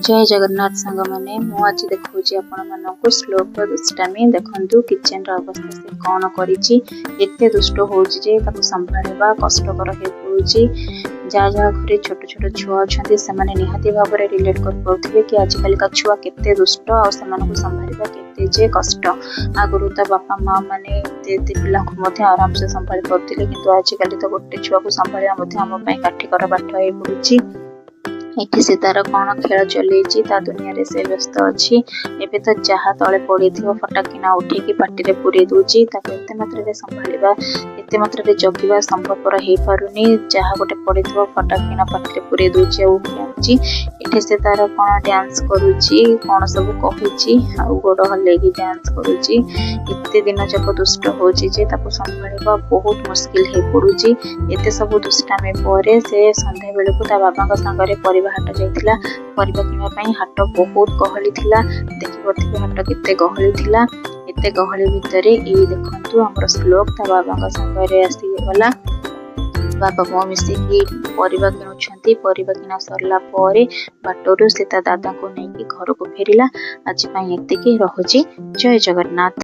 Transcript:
जय जगन्नाथ सांग मैंने मु आज देखा आपण मानक श्लोक दुष्टामी देखु किचेन अवस्था से कौन करते दुष्ट हो संभाड़ा कष्टर हो पड़ुची जहाँ जहाँ घर छोट छोट छुआ अच्छा से निहाती भाव में रिलेट कर पारे कि आजिकल का छुआ केते दुष्ट आ संभाड़ा केते कष्ट आगुरी तो बापा माँ मैंने पिला आराम से संभाली पाते कि आजिकल तो गोटे छुआ को संभाड़ा आम काठिकर बाट हो पड़ुची एठी से तार कौन खेल चलती दुनिया रे से व्यस्त अच्छी एबे तो जहाँ तले पड़ी फटाकिना उठेकी पार्टी रे पूरे दूची एते मात्रा संभाला एते मात्रा जगिवा संभवपर हो पारुनी जहाँ गोटे पड़ी फटाकिना पार्टी रे पूरे दूची आउची एठी से तार कौन डांस करुची कौन सब कही गोड़ हल्लेकी डांस करुची एते दिन जाक दुष्ट होची जे ताको संभाळिबा बहुत मुश्किल हो पड़ुची एते सब दुष्टामी पर से संध्या बेलू ता बाबा सांगरे हाट जाइथिला परिबा किनवा पई हाट बहुत गहली थिला देखि पड़थिबे हाट केते गहली थिला एते गहली भितरे ए देखंतु हमर श्लोक ता बाबा संगरे आसी गला बाबा मो मिसिकी परिबा किनुछंती परिबा किना सरला परे बाटोरु से ता दादा को नेकी घर को फेरिला आज पई एते के रहुची जय जगन्नाथ।